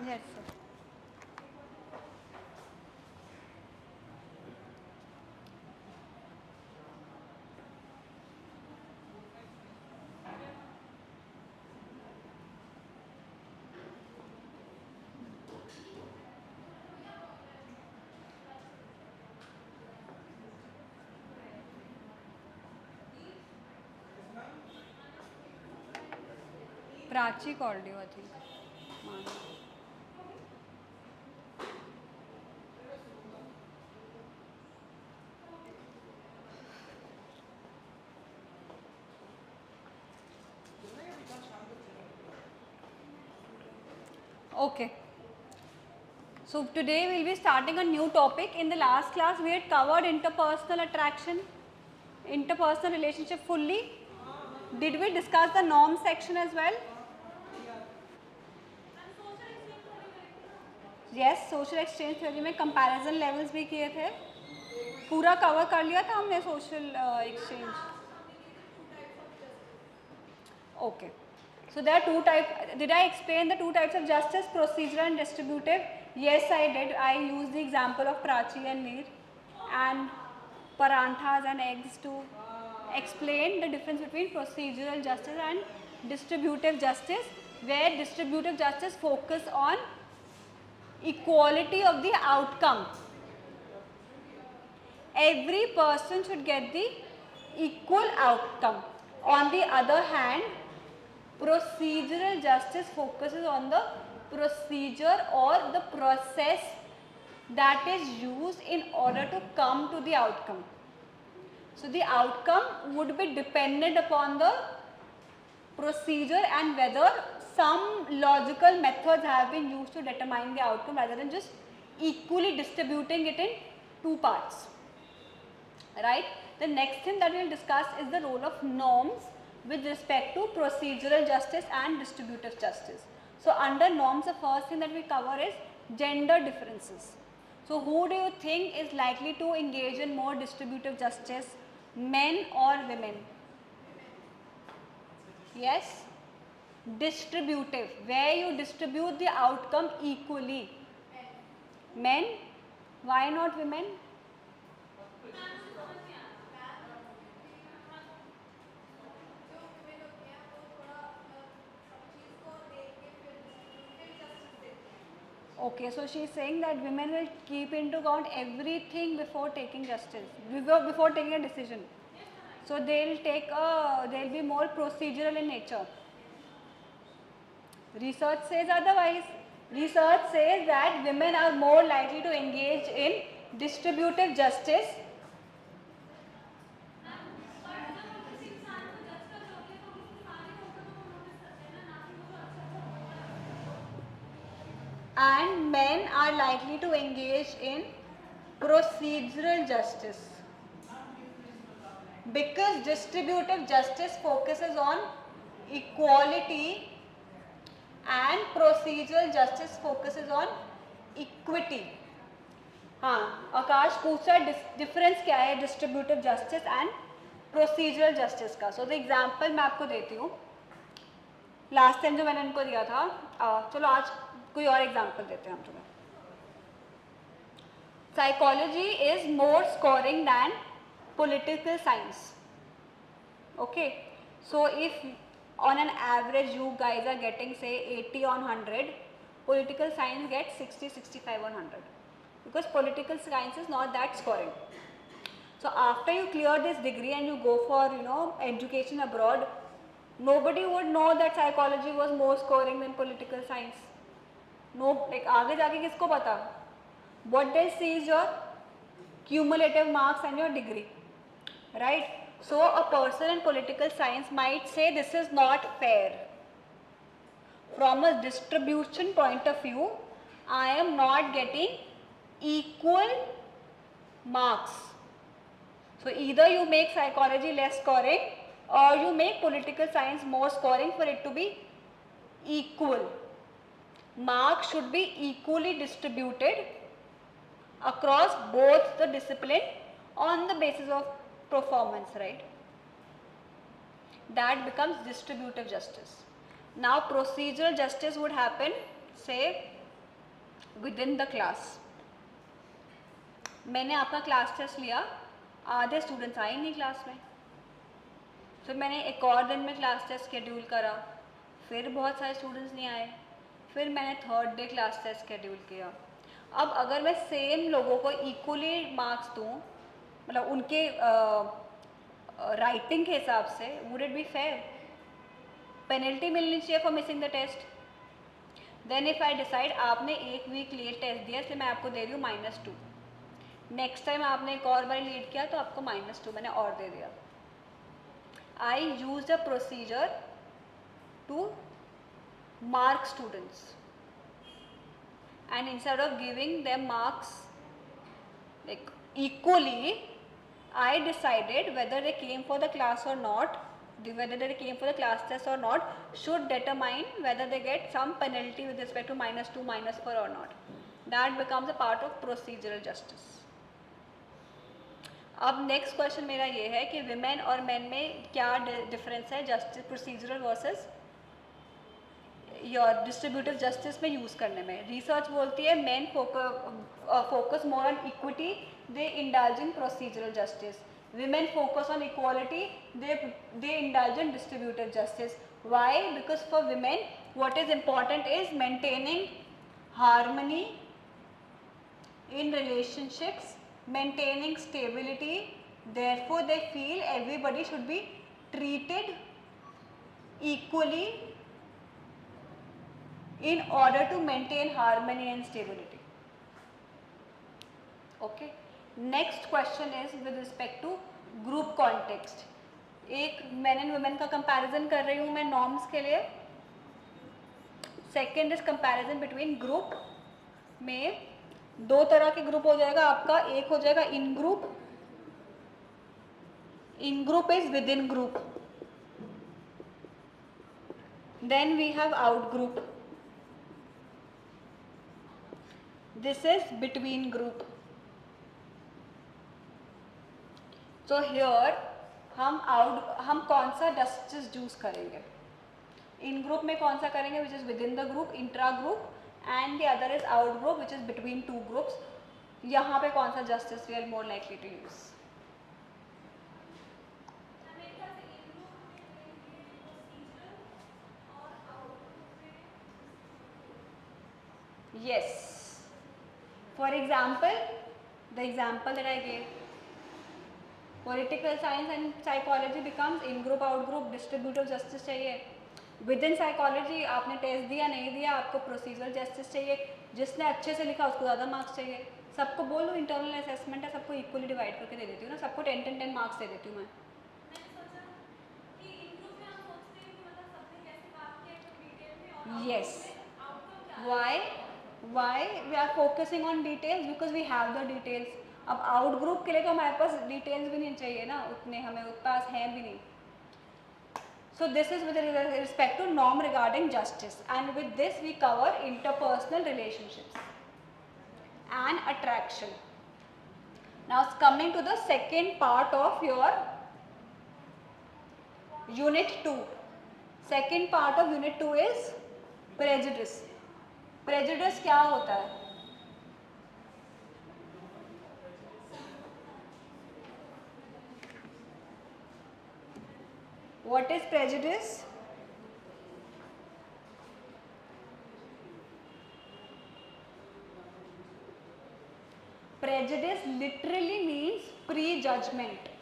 Yes, sir. Prachi called you, I think. Manu. Okay. So today we'll be starting a new topic. In the last class we had covered interpersonal attraction, interpersonal relationship fully. Did we discuss the norm section as well? Yes, social exchange theory में comparison levels भी किए थे. पूरा cover कर लिया था हमने social exchange. Okay. So there are two types. Did I explain the two types of justice, procedural and distributive? Yes, I did. I used the example of Prachi and Neer and paranthas and eggs to explain the difference between procedural justice and distributive justice, where distributive justice focus on equality of the outcome. Every person should get the equal outcome. On the other hand, procedural justice focuses on the procedure or the process that is used in order to come to the outcome. So the outcome would be dependent upon the procedure and whether some logical methods have been used to determine the outcome rather than just equally distributing it in two parts. Right? The next thing that we will discuss is the role of norms with respect to procedural justice and distributive justice. So under norms, the first thing that we cover is gender differences. So who do you think is likely to engage in more distributive justice, men or women? Yes? Distributive, where you distribute the outcome equally. Men? Why not women? Okay, so she is saying that women will keep into account everything before taking justice, before taking a decision. So they'll be more procedural in nature. Research says otherwise. Research says that women are more likely to engage in distributive justice. And men are likely to engage in procedural justice. Because distributive justice focuses on equality and procedural justice focuses on equity. हाँ, आकाश पूछ रहा है difference क्या है distributive justice and procedural justice का. So the example मैं आपको देती हूँ. लास्ट टाइम जो मैंने इनको दिया था, चलो आज कोई और एग्जांपल देते हैं हम तुम्हें. Psychology is more scoring than political science. Okay, so if on an average you guys are getting say 80 on 100, political science gets 60-65 on 100 because political science is not that scoring. So after you clear this degree and you go for education abroad, nobody would know that psychology was more scoring than political science. No, like आगे जाके किसको पता? What they see is your cumulative marks and your degree. Right? So a person in political science might say this is not fair. From a distribution point of view, I am not getting equal marks. So either you make psychology less scoring or you make political science more scoring for it to be equal. Marks should be equally distributed across both the discipline on the basis of performance, right? That becomes distributive justice. Now procedural justice would happen, say with in the class. मैंने आपका class test लिया, आधे students आए नहीं class में, फिर मैंने एक और दिन में क्लास टेस्ट शेड्यूल करा, फिर बहुत सारे स्टूडेंट्स नहीं आए, फिर मैंने third day class test schedule किया। अब अगर मैं सेम लोगों को इक्वली मार्क्स दूँ, मतलब उनके राइटिंग के हिसाब से, would it be fair? Penalty मिलनी चाहिए for missing the test. Then if I decide आपने एक वीक लेट टेस्ट दिया इसलिए मैं आपको दे रही हूँ -2, नेक्स्ट टाइम आपने एक और बार लेट किया तो आपको -2 मैंने और दे दिया। I use a procedure to mark students, and instead of giving them marks like equally, I decided whether they came for the class or not, whether they came for the class test or not should determine whether they get some penalty with respect to -2, -4 or not. That becomes a part of procedural justice. अब next question मेरा ये है कि women और main में क्या difference है justice procedural versus your distributive justice में यूज़ करने में। रिसर्च बोलती है main focus more on equity, they indulge in procedural justice. women focus on equality, they indulge in distributive justice. Why? Because for women what is important is maintaining harmony in relationships, maintaining stability, therefore they feel everybody should be treated equally in order to maintain harmony and stability. Okay. Next question is with respect to group context. एक men and women का comparison कर रही हूँ मैं norms के लिए. Second is comparison between group में दो तरह के ग्रुप हो जाएगा आपका, एक हो जाएगा in group, in group is within group, then we have out group, this is between group. So here हम कौन सा जस्टिस चूज करेंगे? इन ग्रुप में कौन सा करेंगे? Which is with in the group, intra group, and the other is out group which is between two groups. यहाँ पे कौन सा justice we are more likely to use? Yes. For example, the example that I gave, political science and psychology becomes in group out group, distributive justice चाहिए. With in psychology आपने test दिया नहीं दिया, आपको प्रोसीजरल जस्टिस चाहिए, जिसने अच्छे से लिखा उसको ज़्यादा मार्क्स चाहिए. सबको बोल दो इंटरनल असेसमेंट है, सबको इक्वली डिवाइड करके दे देती हूँ ना, सबको 10 मार्क्स दे देती हूँ मैं. Yes. Why we are focusing on details? Because we have the details. अब आउट ग्रुप के लिए तो हमारे पास डिटेल्स भी नहीं चाहिए ना, उतने हमें पास हैं भी नहीं. So this is with respect to norm regarding justice, and with this we cover interpersonal relationships and attraction. Now coming to the second part of your unit 2. Second part of unit 2 is prejudice. Prejudice क्या होता है? What is prejudice? Prejudice literally means prejudgment.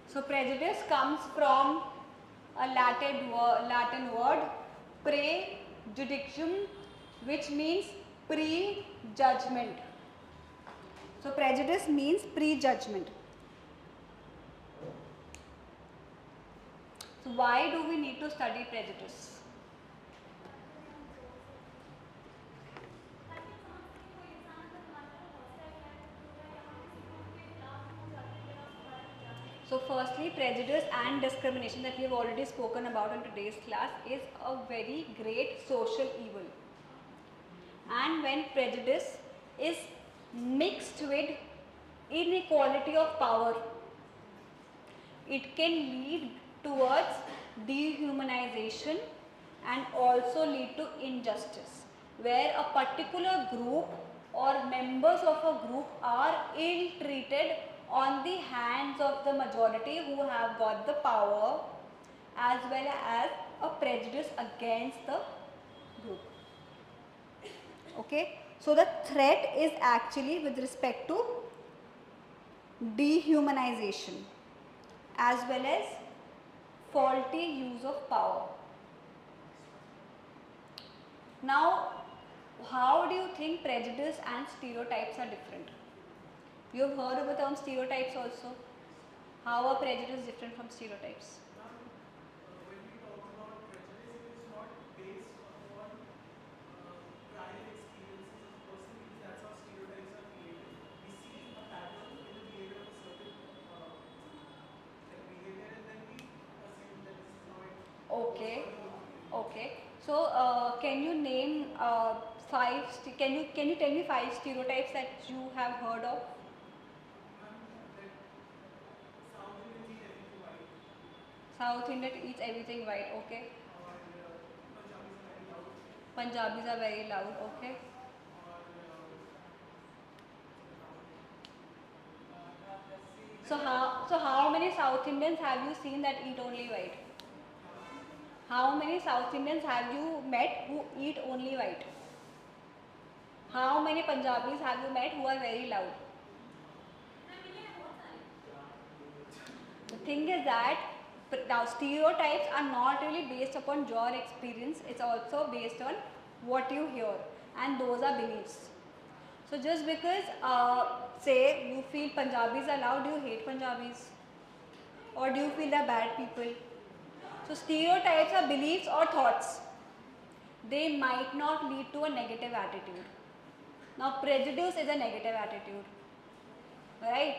So prejudice comes from a Latin word prejudicium, which means prejudgment. So prejudice means prejudgment. So why do we need to study prejudice? So firstly, prejudice and discrimination that we have already spoken about in today's class is a very great social evil. And when prejudice is mixed with inequality of power, it can lead towards dehumanization and also lead to injustice, where a particular group or members of a group are ill-treated on the hands of the majority who have got the power, as well as a prejudice against the group. Okay, so the threat is actually with respect to dehumanization as well as faulty use of power. Now, how do you think prejudice and stereotypes are different? You have heard of the term stereotypes also. How are prejudice different from stereotypes? When we talk about prejudice, it is not based upon prior experiences of a person, because that's how stereotypes are created. We see a pattern in the behavior of a certain behavior, and then we assume that this is how it Okay. was for the Okay. So, can you name can you tell me 5 stereotypes that you have heard of? South Indians eat everything white, South Indian eats everything white. Okay. or Punjabis are very loud. Okay. So how many South Indians have you seen that eat only white? How many South Indians have you met who eat only white? How many Punjabis have you met who are very loud? The thing is that now stereotypes are not really based upon your experience, it's also based on what you hear, and those are beliefs. So just because say you feel Punjabis are loud, do you hate Punjabis? Or do you feel they're bad people? So stereotypes are beliefs or thoughts. They might not lead to a negative attitude. Now prejudice is a negative attitude, right?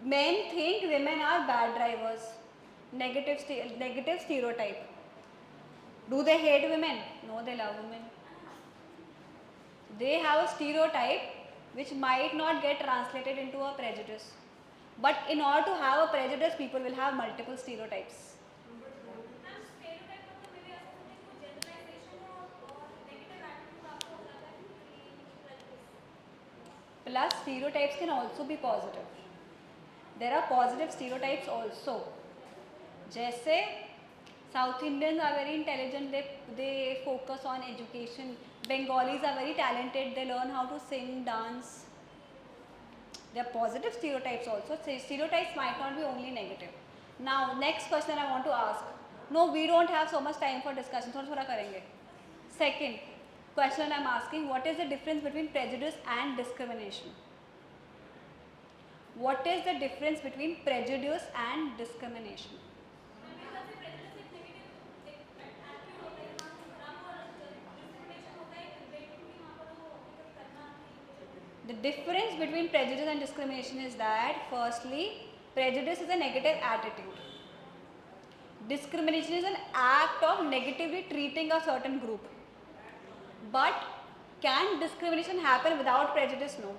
Men think women are bad drivers. Negative stereotype. Do they hate women? No, they love women. They have a stereotype which might not get translated into a prejudice. But in order to have a prejudice, people will have multiple stereotypes. Plus, stereotypes can also be positive. There are positive stereotypes also. जैसे South Indians are very intelligent, they focus on education. Bengalis are very talented, they learn how to sing, dance. There are positive stereotypes also. Stereotypes might not be only negative. Now, next question I want to ask. No, we don't have so much time for discussion. थोड़ा करेंगे. Second question I'm asking, what is the difference between prejudice and discrimination? What is the difference between prejudice and discrimination? The difference between prejudice and discrimination is that, firstly, prejudice is a negative attitude. Discrimination is an act of negatively treating a certain group. But can discrimination happen without prejudice? No.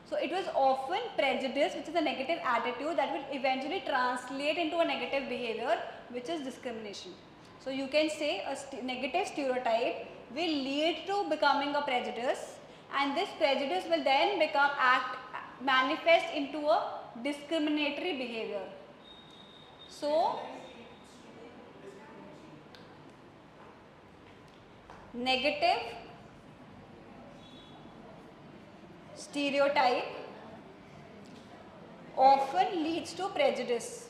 So it was often prejudice, which is a negative attitude, that will eventually translate into a negative behavior, which is discrimination. So you can say a negative stereotype will lead to becoming a prejudice, and this prejudice will then manifest into a discriminatory behavior. So negative stereotype often leads to prejudice.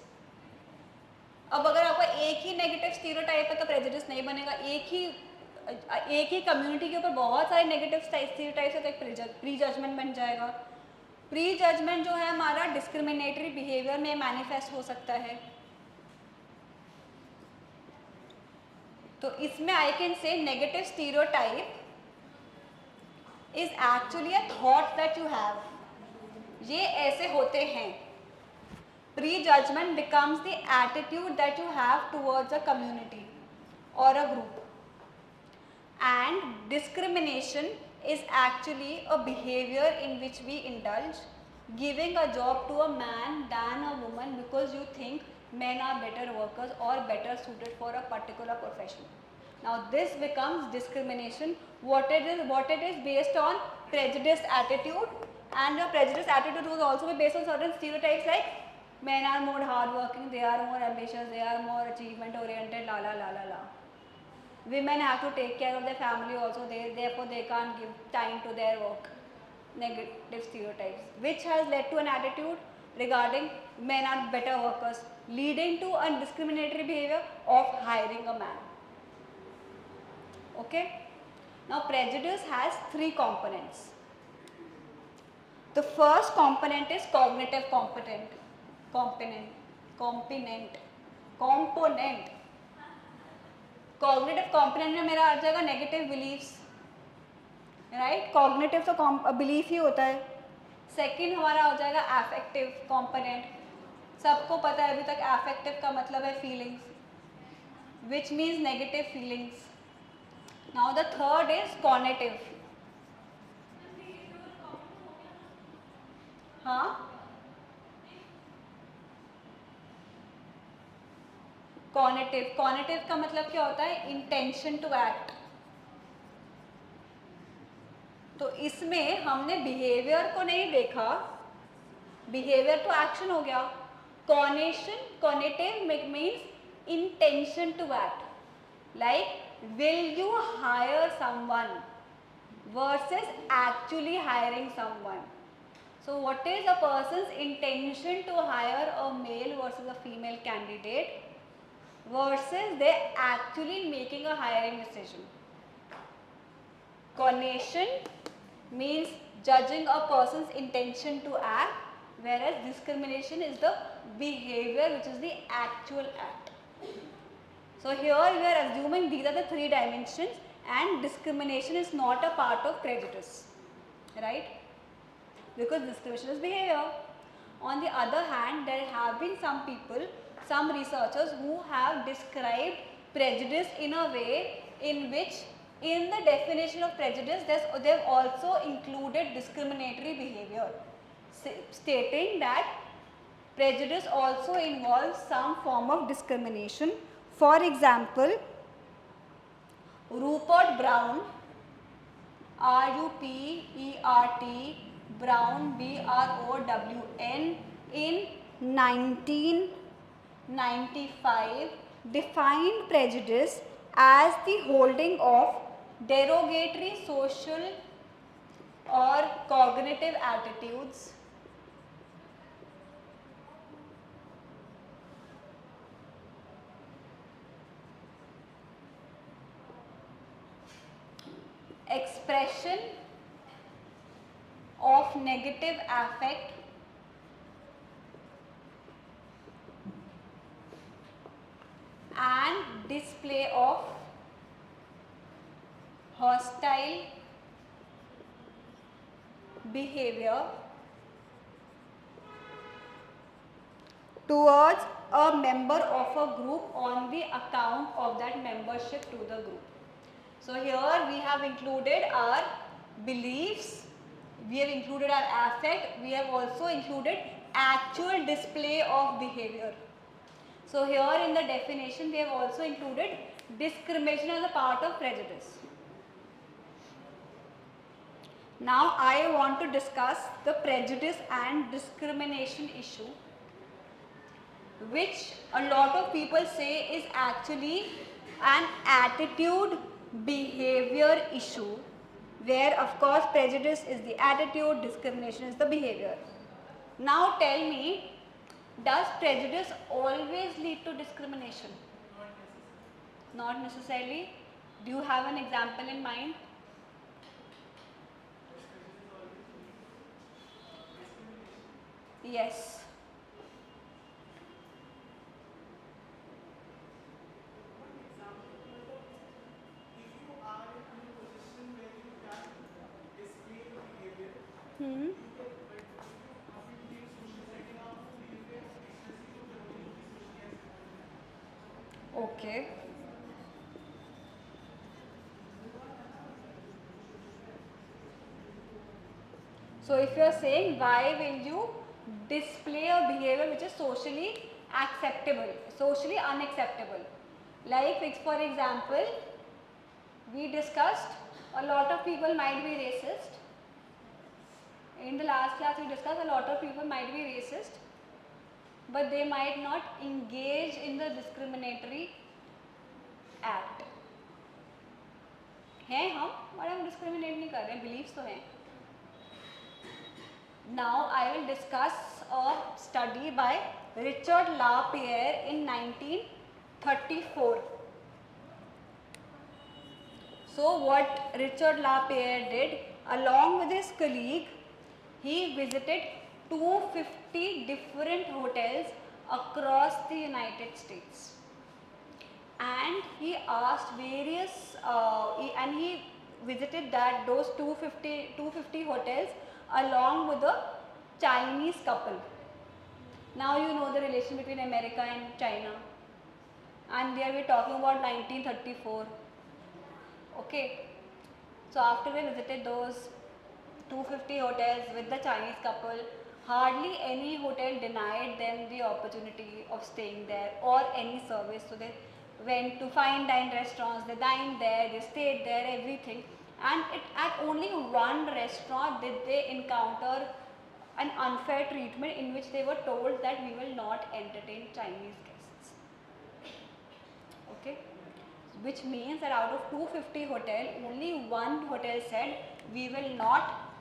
अब अगर आपका एक ही negative stereotype है तो prejudice नहीं बनेगा. एक ही community के ऊपर बहुत सारे नेगेटिव स्टीरियोटाइप्स है तो एक प्री जजमेंट बन जाएगा. प्री जजमेंट जो है हमारा डिस्क्रिमिनेटरी बिहेवियर में मैनिफेस्ट हो सकता है. तो इसमें I can say negative stereotype is actually a thought that you have. ये ऐसे होते हैं. Prejudgment becomes the attitude that you have towards a community or a group. And discrimination is actually a behavior in which we indulge, giving a job to a man than a woman because you think men are better workers or better suited for a particular profession. Now this becomes discrimination. What it is based on prejudiced attitude, and your prejudiced attitude will also be based on certain stereotypes like men are more hardworking, they are more ambitious, they are more achievement oriented, la la la la la. Women have to take care of their family also, therefore they can't give time to their work. Negative stereotypes, which has led to an attitude regarding men are better workers, leading to a discriminatory behavior of hiring a man. Okay? Now prejudice has three components. The first component is cognitive component. Cognitive component में मेरा आ जाएगा negative beliefs, right? Cognitive तो belief ही होता है. Second हमारा हो जाएगा affective component. सबको पता है अभी तक affective का मतलब है feelings, which means negative feelings. Now the third is cognitive. हाँ, कॉग्निटिव का मतलब क्या होता है? Intention to act. तो इसमें हमने बिहेवियर को नहीं देखा, बिहेवियर तो एक्शन हो गया. Cognitive means intention to act, like will you hire someone versus actually hiring someone. So what is a person's intention to hire a male versus a female candidate versus they actually making a hiring decision? Cognation means judging a person's intention to act, whereas discrimination is the behavior which is the actual act. So here we are assuming these are the three dimensions and discrimination is not a part of prejudice, right? Because discrimination is behavior. On the other hand, there have been some people, some researchers who have described prejudice in a way in which in the definition of prejudice they have also included discriminatory behavior, stating that prejudice also involves some form of discrimination. For example, Rupert Brown, R-U-P-E-R-T, Brown, B-R-O-W-N, in 1995 defined prejudice as the holding of derogatory social or cognitive attitudes expression of negative affect and display of hostile behavior towards a member of a group on the account of that membership to the group. So here we have included our beliefs, we have included our affect, we have also included actual display of behavior. So here in the definition we have also included discrimination as a part of prejudice. Now I want to discuss the prejudice and discrimination issue, which a lot of people say is actually an attitude behavior issue, where of course prejudice is the attitude, discrimination is the behavior. Now tell me, does prejudice always lead to discrimination? Not necessarily. Do you have an example in mind? Yes. Okay. So if you are saying why will you display a behavior which is socially acceptable, socially unacceptable. Like for example, we discussed a lot of people might be racist. In the last class we discussed a lot of people might be racist, but they might not engage in the discriminatory act. हैं हम, और हम discriminate नहीं कर रहे हैं, beliefs तो हैं. Now I will discuss a study by Richard LaPierre in 1934. So what Richard LaPierre did, along with his colleague, he visited 250 different hotels across the United States. And he asked various, and he visited those 250 hotels along with a Chinese couple. Now you know the relation between America and China, and there we are talking about 1934. Okay, so after we visited those 250 hotels with the Chinese couple, hardly any hotel denied them the opportunity of staying there or any service. So they went to fine dine restaurants, they dined there, they stayed there, everything. And at only one restaurant did they encounter an unfair treatment in which they were told that we will not entertain Chinese guests. Okay, which means that out of 250 hotels, only one hotel said we will not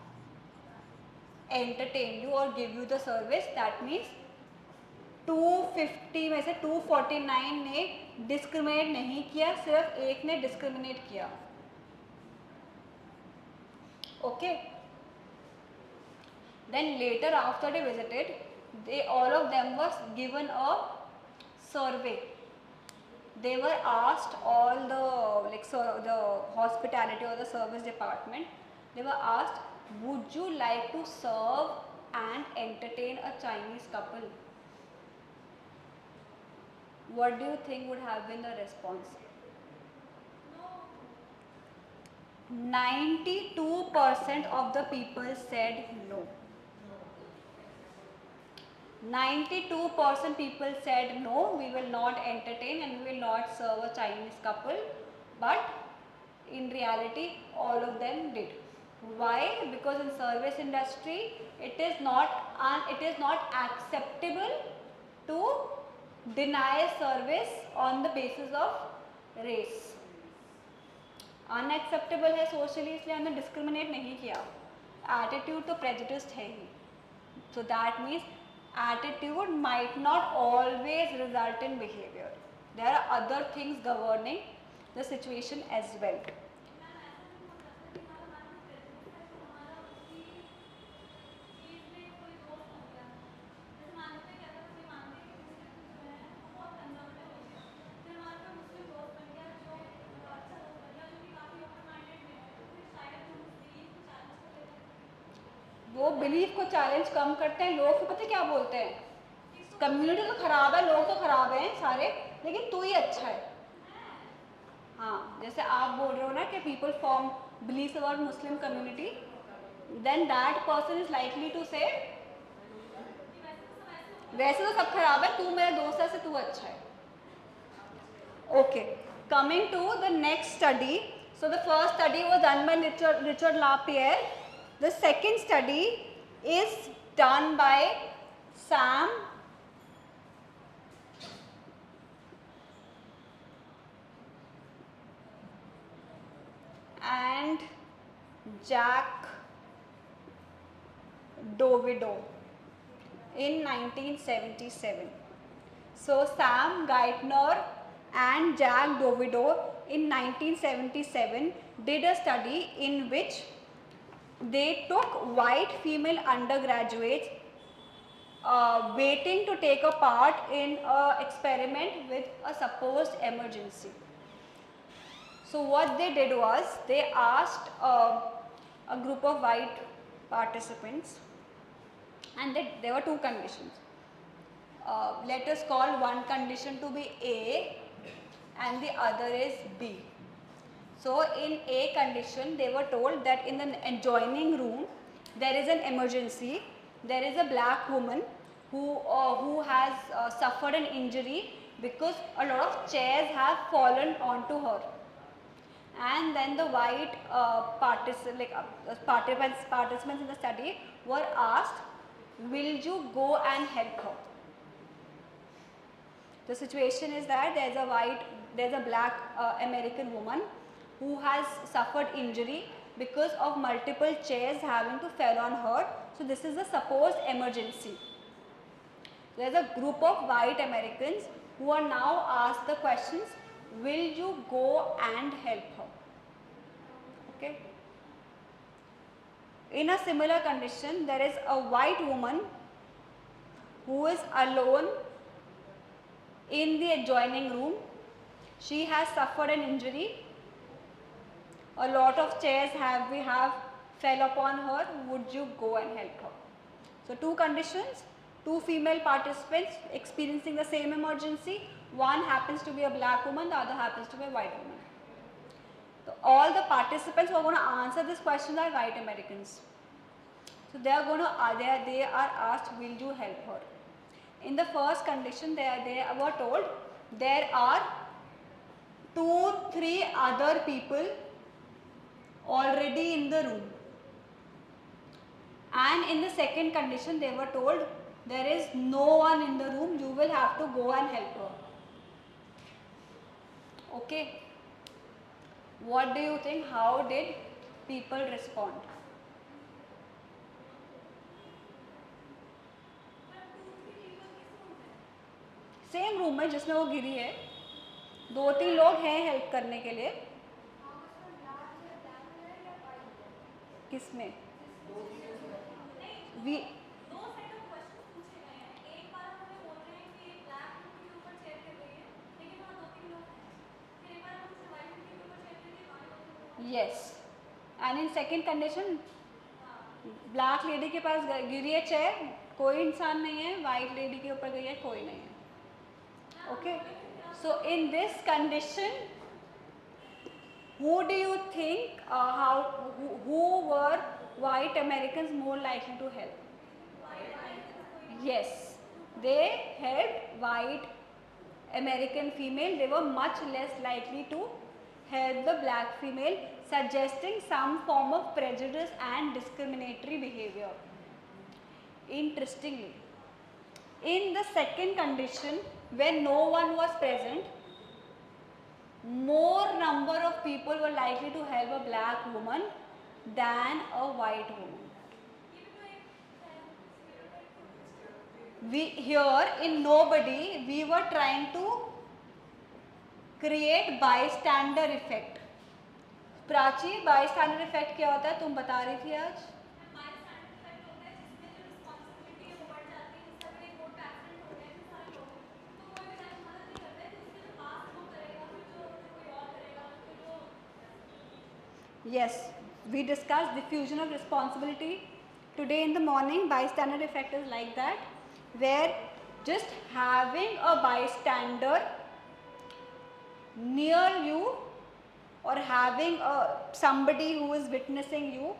entertain you or give you the service. That means 250 में से 249 ने discriminate नहीं किया, सिर्फ एक ने discriminate किया. Okay. Then later after they visited, all of them was given a survey. They were asked, all the hospitality or the service department, they were asked, would you like to serve and entertain a Chinese couple? What do you think would have been the response? 92% of the people said no. 92% people said no, we will not entertain and we will not serve a Chinese couple, but in reality all of them did. Why? Because in service industry it is not acceptable to deny service on the basis of race. Unacceptable है socially, इसलिए हमने discriminate नहीं किया. Attitude तो prejudiced है ही. So that means attitude might not always result in behaviour. There are other things governing the situation as well. वो belief को चैलेंज कम करते हैं. लोग तो पता क्या बोलते हैं, कम्युनिटी तो खराब है, लोग तो खराब हैं सारे, लेकिन तू ही अच्छा है. हाँ, जैसे आप बोल रहे हो ना कि people form believes about Muslim community, then that person is likely to say वैसे तो सब खराब है, तू मेरा दोस्त है, से तू अच्छा है. Okay, coming to the next study. So the first study was done by Richard LaPiere. The second study is done by Sam and Jack Dovido in 1977. So Sam Geithner and Jack Dovido in 1977 did a study in which they took white female undergraduates waiting to take a part in an experiment with a supposed emergency. So what they did was they asked a group of white participants, and there were two conditions. Let us call one condition to be A and the other is B. So in A condition, they were told that in the adjoining room there is an emergency. There is a black woman who has suffered an injury because a lot of chairs have fallen onto her. And then the white participants in the study were asked, will you go and help her? The situation is that there's a black American woman who has suffered injury because of multiple chairs having to fell on her. So this is a supposed emergency. There's a group of white Americans who are now asked the questions, will you go and help her? Okay. In a similar condition, there is a white woman who is alone in the adjoining room. She has suffered an injury. A lot of chairs have fell upon her. Would you go and help her? So two conditions, two female participants experiencing the same emergency. One happens to be a black woman, the other happens to be a white woman. So all the participants who are going to answer this question are white Americans. So they are asked, will you help her? In the first condition, they were told there are 2-3 other people already in the room. And in the second condition, they were told there is no one in the room, you will have to go and help her. Okay. What do you think? How did people respond? Same room है जिसमें वो गिरी है, 2-3 लोग हैं help करने के लिए. किसमें? Yes. And in second condition, black lady के पास गिरी है चेयर, कोई इंसान नहीं है, वाइट लेडी के ऊपर गई है, कोई नहीं है. Okay. So in this condition, who do you think who were white Americans more likely to help? Yes, they helped white American female. They were much less likely to help the black female, suggesting some form of prejudice and discriminatory behavior. Interestingly, in the second condition, when no one was present, more number of people were likely to help a black woman than a white woman. Here in nobody, we were trying to create bystander effect. Prachi, bystander effect क्या होता है? तुम बता रही थी आज. Yes, we discussed diffusion of responsibility today in the morning. Bystander effect is like that, where just having a bystander near you or having somebody who is witnessing you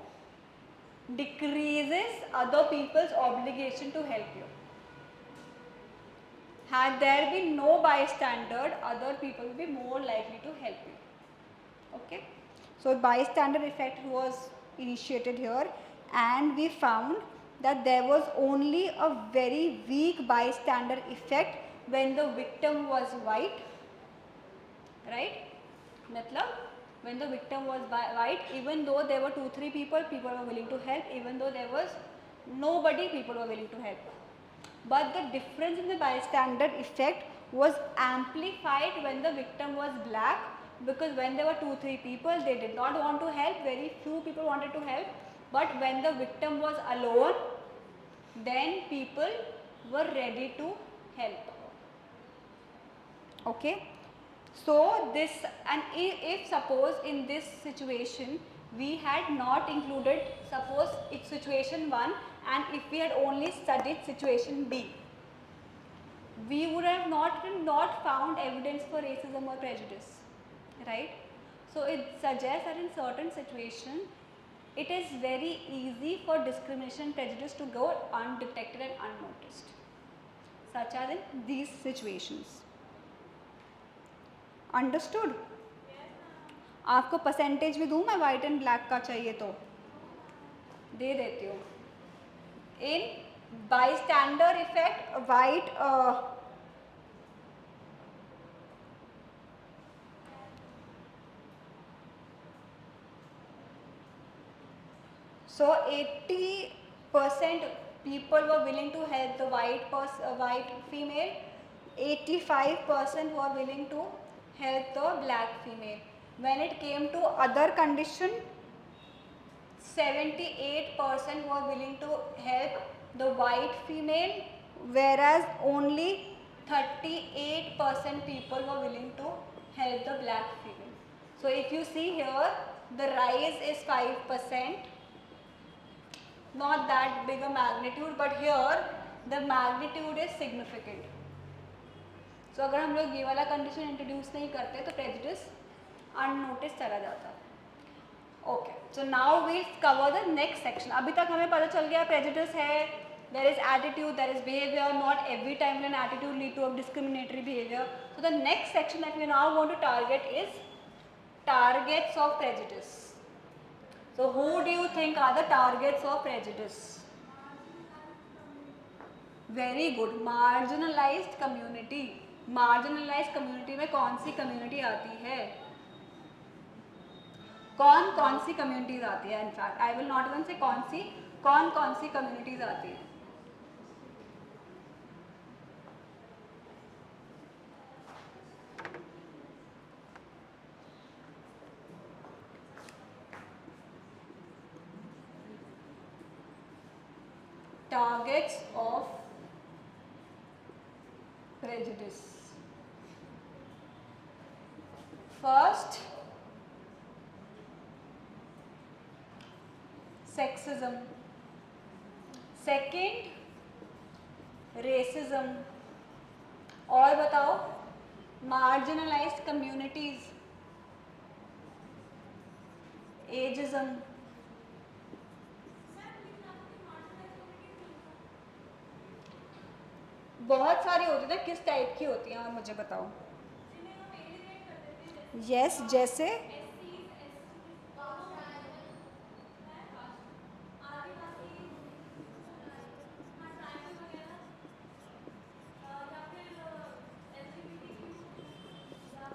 decreases other people's obligation to help you. Had there been no bystander, other people will be more likely to help you. Okay. So bystander effect was initiated here, and we found that there was only a very weak bystander effect when the victim was white, right? Matlab, when the victim was white, even though there were 2-3 people were willing to help, even though there was nobody, people were willing to help. But the difference in the bystander effect was amplified when the victim was black, because when there were 2-3 people, they did not want to help, very few people wanted to help. But when the victim was alone, then people were ready to help. Okay. So this, and if suppose in this situation we had not included, suppose it's situation 1, and if we had only studied situation B, we would have not found evidence for racism or prejudice, right? So it suggests that in certain situations it is very easy for discrimination and prejudice to go undetected and unnoticed, such as in these situations. Understood? आपको percentage भी दूँ मैं white and black का चाहिए तो दे देती हूँ. इन bystander effect, white so 80% people were willing to help the white female, 85% were willing to help the black female. When it came to other condition, 78% were willing to help the white female, whereas only 38% people were willing to help the black female. So if you see here, the rise is 5%, not that big a magnitude, but here the magnitude is significant. So अगर हम लोग ये वाला condition introduce नहीं करते तो prejudice unnoticed चला जाता. Okay, so now we'll cover the next section. अभी तक हमें पता चल गया prejudice है, there is attitude, there is behavior. Not every time will an attitude lead to a discriminatory behavior. So the next section that we now want to target is targets of prejudice. So who do you think are the targets of prejudice? Very good. Marginalized community. Marginalized community में कौन सी community आती है? कौन सी communities आती है? In fact, I will not even say कौन सी communities आती है? Targets of prejudice. First, sexism. Second, racism. और बताओ, marginalized communities, ageism. बहुत सारी होती है, किस टाइप की होती हैं और मुझे बताओ. यस, जैसे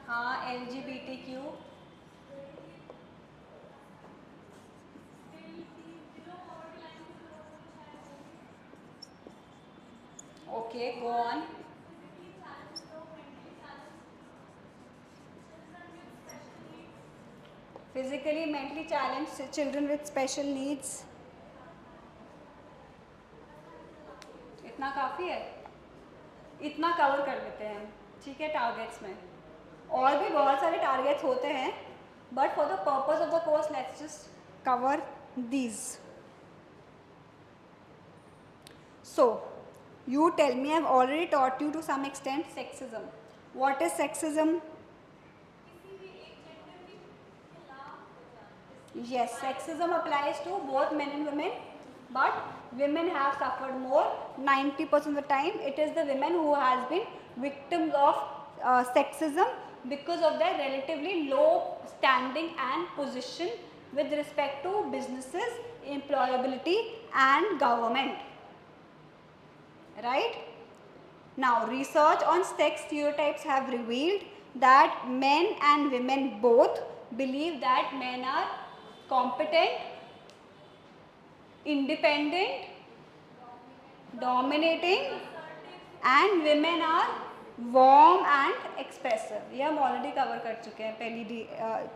हाँ LGBTQ. Okay, go on. Physically, mentally challenged children with special needs. इतना काफ़ी है, इतना कवर कर लेते हैं हम, ठीक है. टारगेट्स में और भी बहुत सारे टारगेट्स होते हैं, but for the purpose of the course let's just cover these. So, you tell me, I've already taught you to some extent sexism. What is sexism? Yes, sexism applies to both men and women, but women have suffered more. 90% of the time, it is the women who has been victims of sexism because of their relatively low standing and position with respect to businesses, employability and government. Right? Now, research on sex stereotypes have revealed that men and women both believe that men are competent, independent, dominating, and women are warm and expressive. ये हम already cover कर चुके हैं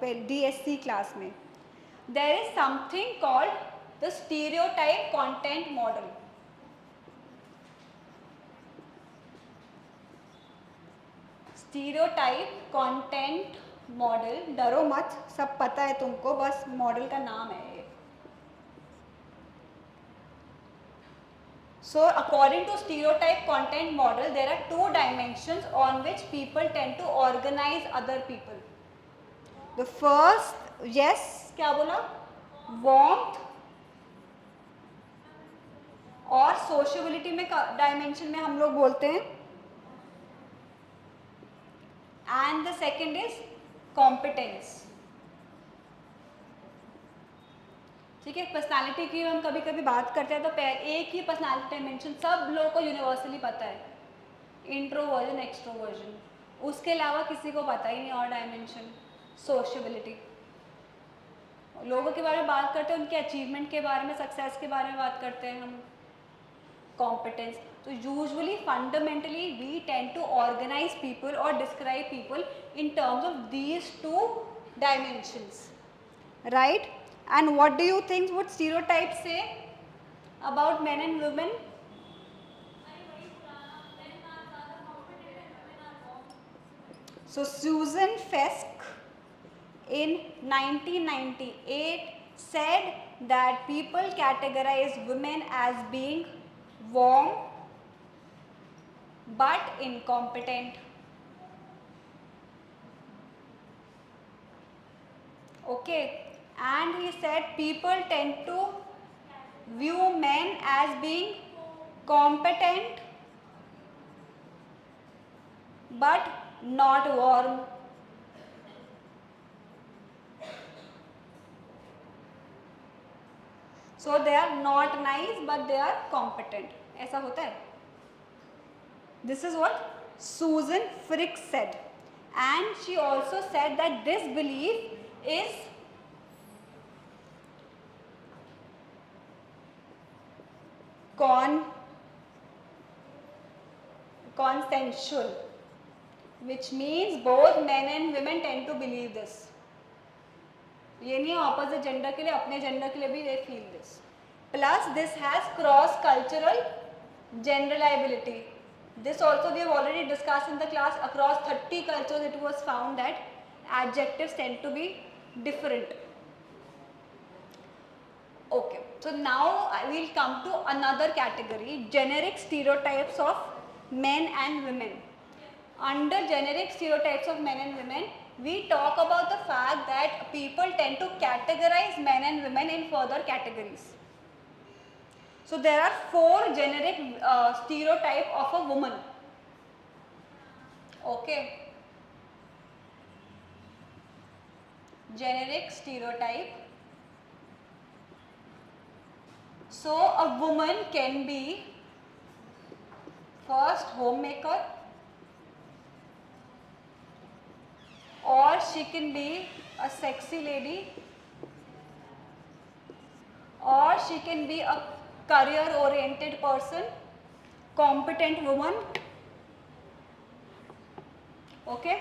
पहली DSE class में. There is something called the stereotype content model. Stereotype content model. डरो मत, सब पता है तुमको, बस मॉडल का नाम है ये. So according to stereotype content model, there are two dimensions on which people tend to organize other people. The first, yes, क्या बोला? Warmth और सोशबिलिटी में डायमेंशन में हम लोग बोलते हैं, and the second is competence. ठीक है, पर्सनालिटी की हम कभी कभी बात करते हैं तो एक ही पर्सनालिटी डायमेंशन सब लोगों को यूनिवर्सली पता है, इंट्रोवर्जन एक्सट्रोवर्जन, उसके अलावा किसी को पता ही नहीं और डायमेंशन. सोशबिलिटी, लोगों के बारे में बात करते हैं, उनके अचीवमेंट के बारे में, सक्सेस के बारे में बात करते हैं हम. कॉम्पिटेंस, तो usually fundamentally we tend to organise people और describe people in terms of these two dimensions, right? And what do you think would stereotypes say about men and women? So Susan Fiske in 1998 said that people categorize women as being warm but incompetent. Okay, and he said people tend to view men as being competent but not warm. So they are not nice but they are competent. ऐसा होता है. This is what Susan Frick said, and she also said that this belief is consensual, which means both men and women tend to believe this. ये नहीं opposite gender के लिए, अपने gender के लिए भी they feel this. Plus this has cross cultural generalizability. This also we have already discussed in the class. Across 30 cultures it was found that adjectives tend to be different. Okay, so now I will come to another category, generic stereotypes of men and women. Under generic stereotypes of men and women, we talk about the fact that people tend to categorize men and women in further categories. So there are 4 generic stereotype of a woman. Okay, generic stereotype. So a woman can be first homemaker, or she can be a sexy lady, or she can be a career oriented person, competent woman. Okay,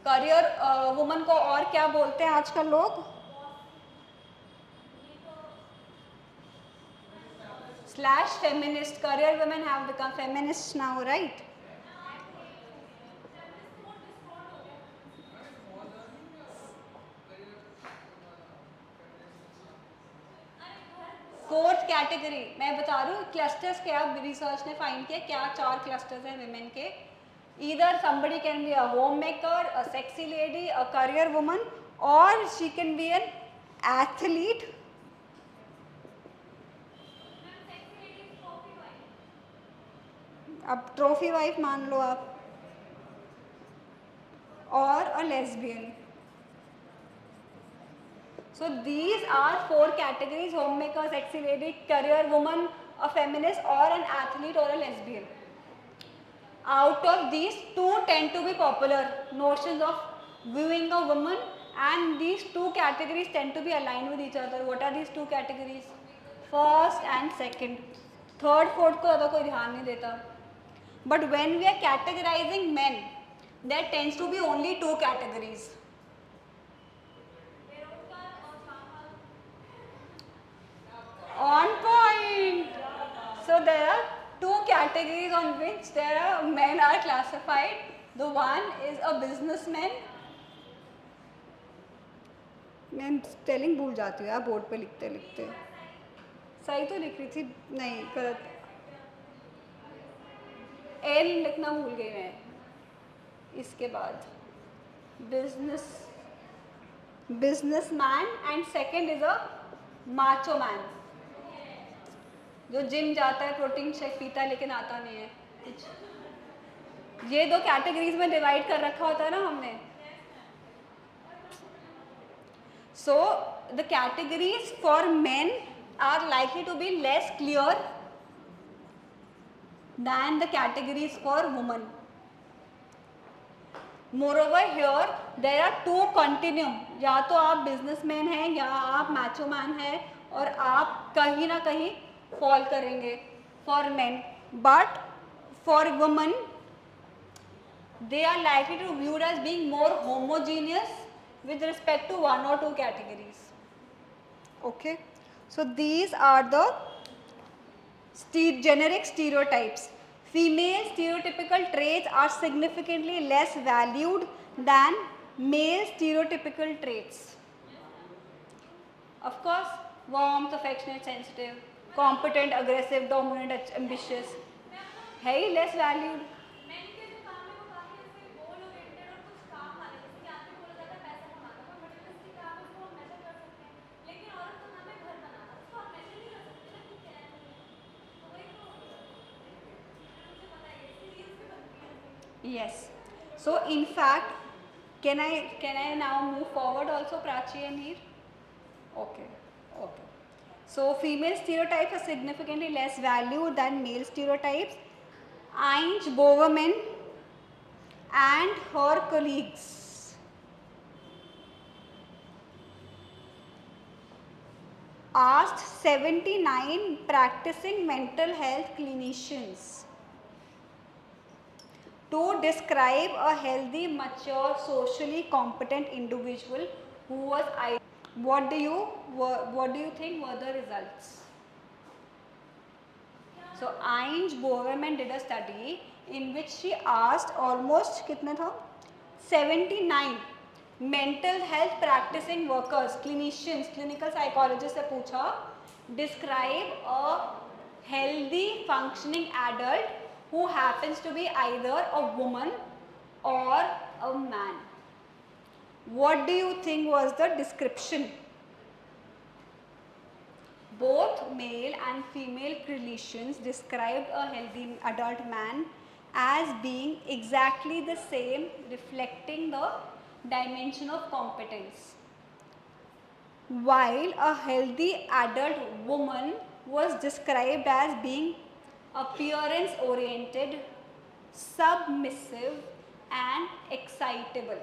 career woman को और क्या बोलते हैं आजकल लोग? Slash feminist. Career women have become feminists now, right? Fourth category मैं बता रही हूँ, क्लस्टर्स क्या रिसर्च ने फाइंड किया, क्या 4 क्लस्टर्स हैं विमेन के. Either somebody can be a homemaker, a sexy lady, a career woman, or she can be an athlete. अब ट्रॉफी वाइफ मान लो आप, और a lesbian. So these are 4 categories: homemaker, sexy lady, career woman, a feminist, or an athlete or a lesbian. Out of these, 2 tend to be popular notions of viewing a woman, and these 2 categories tend to be aligned with each other. What are these 2 categories? First and second. Third, fourth को ज़्यादा कोई ध्यान नहीं देता. But when we are categorizing men, there tends to be only 2 categories. On point. So there are 2 categories on which men are classified. The one is a businessman. मैं spelling भूल जाती हूँ यार बोर्ड पे लिखते लिखते. सही तो लिख रही थी, नहीं गलत, एल लिखना भूल गई मैं। इसके बाद businessman and second is a macho man, जो जिम जाता है, प्रोटीन शेक पीता है लेकिन आता नहीं है कुछ। ये दो कैटेगरीज में डिवाइड कर रखा होता है ना हमने। So the categories for men are likely to be less clear than the categories for women. Moreover here there are two continuum, या तो आप बिजनेसमैन हैं या आप मैचो मैन हैं, और आप कहीं ना कहीं फॉल करेंगे for main, but for women they are likely to viewed as being more homogeneous with respect to one or two categories. Okay, so these are the generic stereotypes. Female stereotypical traits are significantly less valued than male stereotypical traits. Of course, warmth, affectionate, sensitive, competent, aggressive, dominant, ambitious, है ही less valued. Yes. So in fact, can I now move forward also, Prachi and Heer? Okay. Okay. So female stereotypes are significantly less valued than male stereotypes. Ainge Bowerman and her colleagues asked 79 practicing mental health clinicians to describe a healthy, mature, socially competent individual who was ideal. What do you think were the results? So Ainge Bowerman did a study in which she asked almost कितने था 79 mental health practicing workers, clinicians, clinical psychologists से पूछा describe a healthy functioning adult who happens to be either a woman or a man. What do you think was the description? Both male and female clinicians described a healthy adult man as being exactly the same, reflecting the dimension of competence, while a healthy adult woman was described as being appearance oriented, submissive and excitable.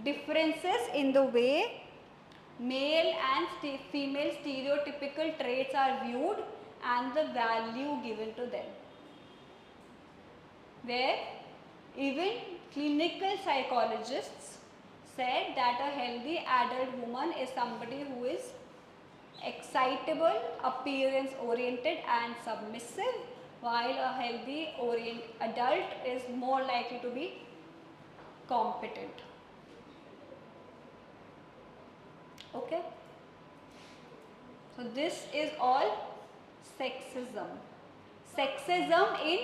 Differences in the way male and female stereotypical traits are viewed and the value given to them, where even clinical psychologists said that a healthy adult woman is somebody who is excitable, appearance oriented and submissive, while a healthy adult is more likely to be competent. Okay, so this is all sexism. Sexism in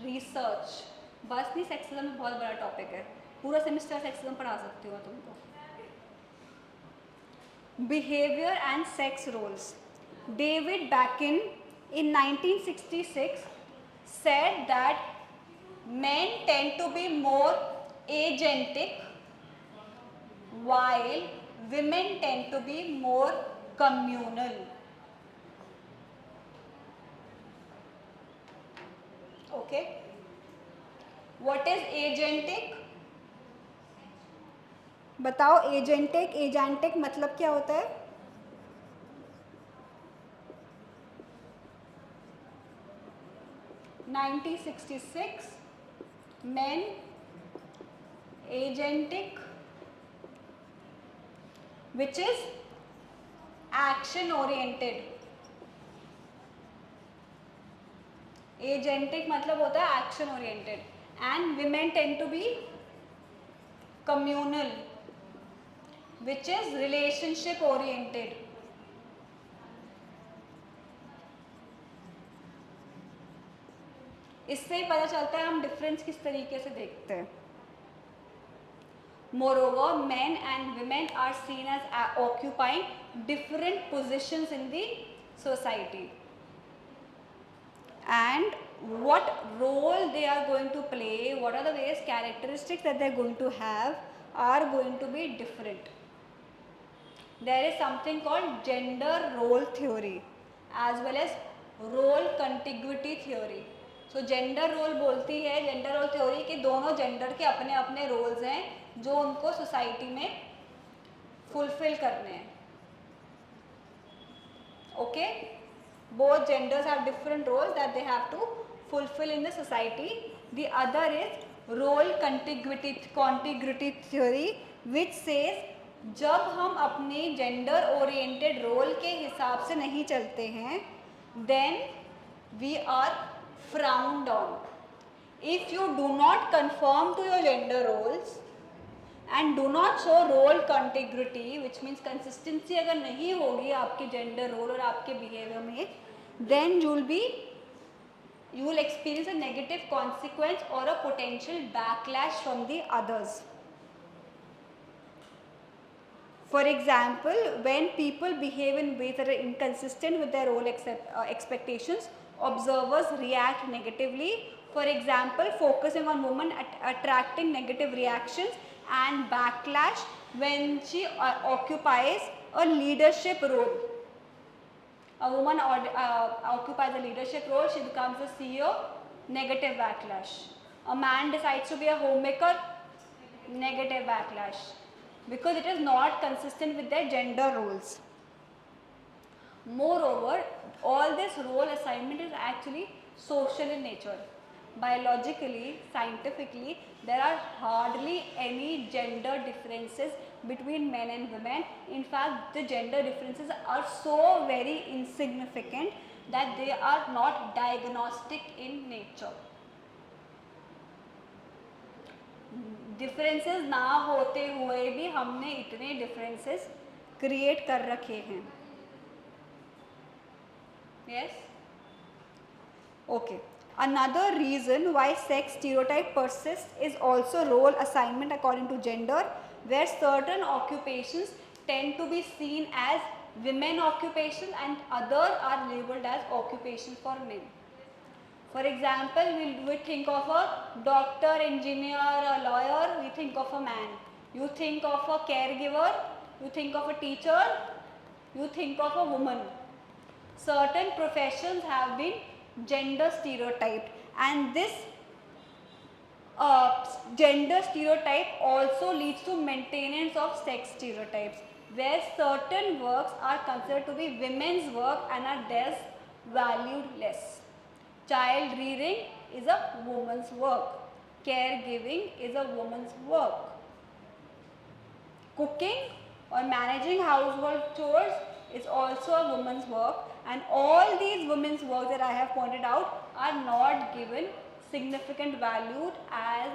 research. बस नहीं, sexism में बहुत बड़ा topic है, पूरा semester sexism पढ़ा सकती हो तुमको. Behavior and sex roles. David Bacon in 1966 said that men tend to be more agentic while women tend to be more communal. Okay. What is agentic? बताओ एजेंटिक मतलब क्या होता है? (1966) men agentic, which is action oriented. Agentic मतलब होता है action oriented, and women tend to be communal, which is relationship oriented. इससे ही पता चलता है हम डिफरेंस किस तरीके से देखते हैं. Moreover, men and women are seen as occupying different positions in the society. And what role they are going to play, what are the various characteristics that they are going to have are going to be different. There is something called gender role theory as well as role contiguity theory. So gender role बोलती है, gender role theory कि दोनों gender के अपने अपने roles हैं जो उनको society में fulfill करने हैं. Okay, both genders have different roles that they have to fulfill in the society. The other is role contiguity theory, which says जब हम अपने gender oriented role के हिसाब से नहीं चलते हैं, then we are frowned on. If you do not conform to your gender roles and do not show role contiguity, which means consistency अगर नहीं होगी आपके gender role और आपके behavior में, then you will experience a negative consequence or a potential backlash from the others. For example, when people behave in ways that are inconsistent with their role expectations, observers react negatively. For example, focusing on women attracting negative reactions and backlash when she occupies a leadership role. A woman occupies a leadership role, she becomes a CEO, negative backlash. A man decides to be a homemaker, negative backlash, because it is not consistent with their gender roles. Moreover, all this role assignment is actually social in nature. Biologically, scientifically, there are hardly any gender differences between men and women. In fact, the gender differences are so very insignificant that they are not diagnostic in nature. Differences ना होते हुए भी हमने इतने differences create कर रखे हैं. Yes, okay. Another reason why sex stereotype persists is also role assignment according to gender, where certain occupations tend to be seen as women occupations and others are labeled as occupations for men. For example, we think of a doctor, engineer, a lawyer, we think of a man. You think of a caregiver, you think of a teacher, you think of a woman. Certain professions have been gender stereotyped, and this gender stereotype also leads to maintenance of sex stereotypes, where certain works are considered to be women's work and are thus valued less. Child rearing is a woman's work. Caregiving is a woman's work. Cooking or managing household chores is also a woman's work, and all these women's work that I have pointed out are not given significant value as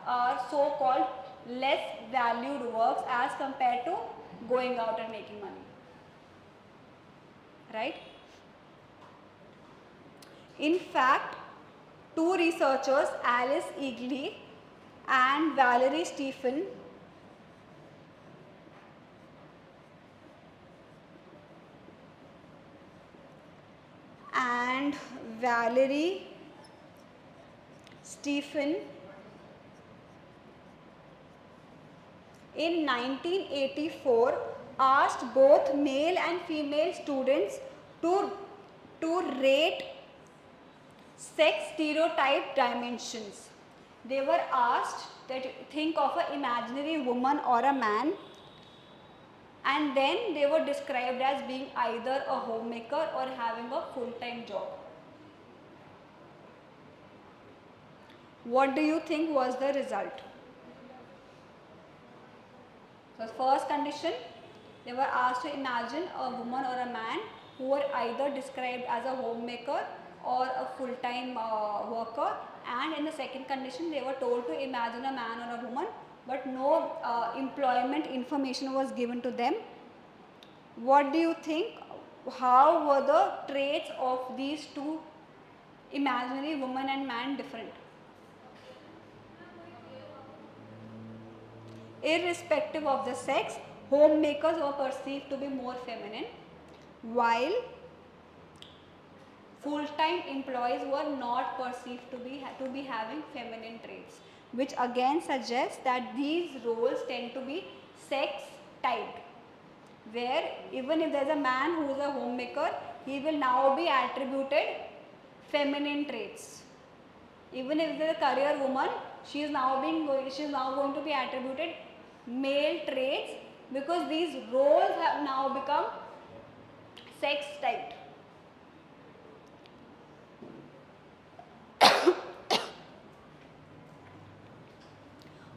are so-called less valued works as compared to going out and making money. Right? In fact, two researchers, Alice Eagley and Valerie Stephen, in 1984 asked both male and female students to rate sex stereotype dimensions. They were asked that think of an imaginary woman or a man, and then they were described as being either a homemaker or having a full-time job. What do you think was the result? So first condition, they were asked to imagine a woman or a man who were either described as a homemaker or a full-time worker, and in the second condition they were told to imagine a man or a woman, but no employment information was given to them. What do you think? How were the traits of these two imaginary woman and man different. Irrespective of the sex, homemakers were perceived to be more feminine, while full-time employees were not perceived to be having feminine traits, which again suggests that these roles tend to be sex-typed, where even if there is a man who is a homemaker, he will now be attributed feminine traits. Even if there is a career woman, she is now going to be attributed male traits, because these roles have now become sex-typed.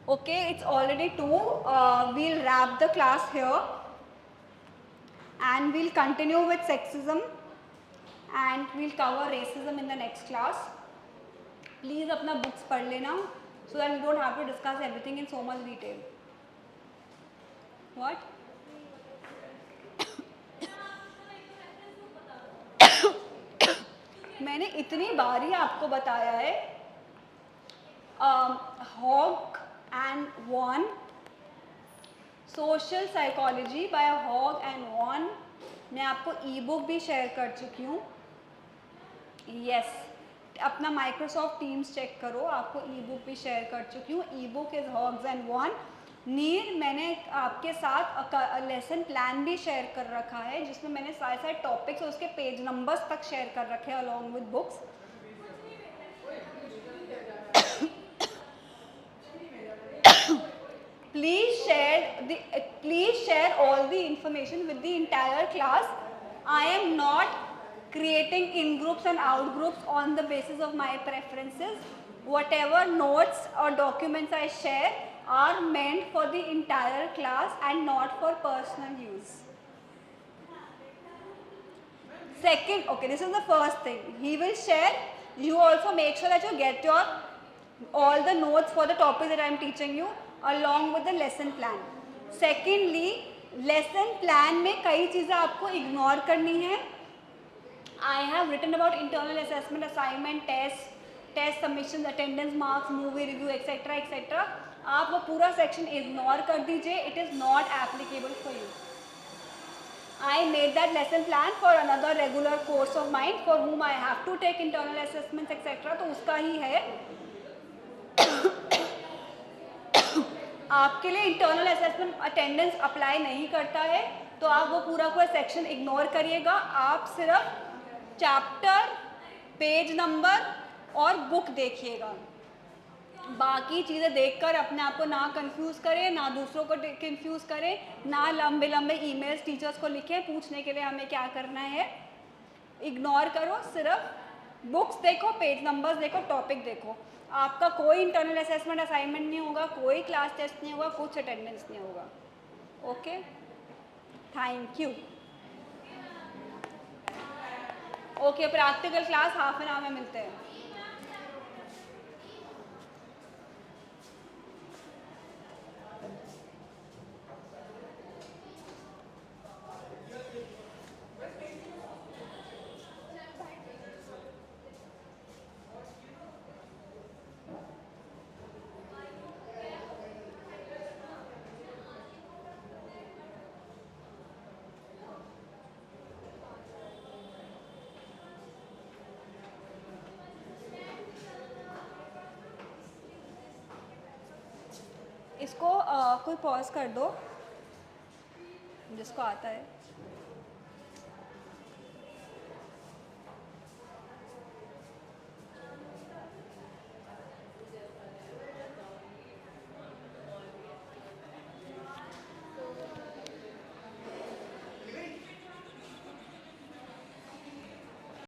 Okay, it's already 2. We'll wrap the class here and we'll continue with sexism and we'll cover racism in the next class. Please अपना books पढ़ लेना so that we don't have to discuss everything in so much detail. What? मैंने इतनी बार ही आपको बताया है, Hogg and Vaughan, social psychology by Hogg and Vaughan, मैं आपको ई बुक भी शेयर कर चुकी हूँ. यस, अपना माइक्रोसॉफ्ट टीम्स चेक करो, आपको ई बुक भी शेयर कर चुकी हूँ. Ebook is Hogg's and Vaughan. नीर मैंने आपके साथ लेसन प्लान भी शेयर कर रखा है, जिसमें मैंने सारे सारे टॉपिक्स और उसके पेज नंबर्स तक शेयर कर रखे हैं along with books. Please share all the information with the entire class. I am not creating in groups and out groups on the basis of my preferences. Whatever notes or documents I share are meant for the entire class and not for personal use. Second, okay, this is the first thing. He will share. You also make sure that you get your all the notes for the topics that I am teaching you along with the lesson plan. Secondly, lesson plan में कई चीज़ें आपको ignore करनी है. I have written about internal assessment, assignment, test submissions, attendance marks, movie review, etc. etc. आप वो पूरा section ignore कर दीजिए. It is not applicable for you. I made that lesson plan for another regular course of mine for whom I have to take internal assessments, etc. तो उसका ही है. आपके लिए इंटरनल असेसमेंट अटेंडेंस अप्लाई नहीं करता है, तो आप वो पूरा सेक्शन इग्नोर करिएगा. आप सिर्फ चैप्टर, पेज नंबर और बुक देखिएगा. बाकी चीज़ें देखकर अपने आप को ना कंफ्यूज करें, ना दूसरों को कंफ्यूज करें, ना लंबे लंबे ईमेल्स टीचर्स को लिखें पूछने के लिए हमें क्या करना है. इग्नोर करो, सिर्फ बुक्स देखो, पेज नंबर्स देखो, टॉपिक देखो. आपका कोई इंटरनल असेसमेंट असाइनमेंट नहीं होगा, कोई क्लास टेस्ट नहीं होगा, कुछ अटेंडेंस नहीं होगा. Okay, thank you. Okay, practical class half an hour में मिलते हैं. इसको कोई पॉज कर दो जिसको आता है.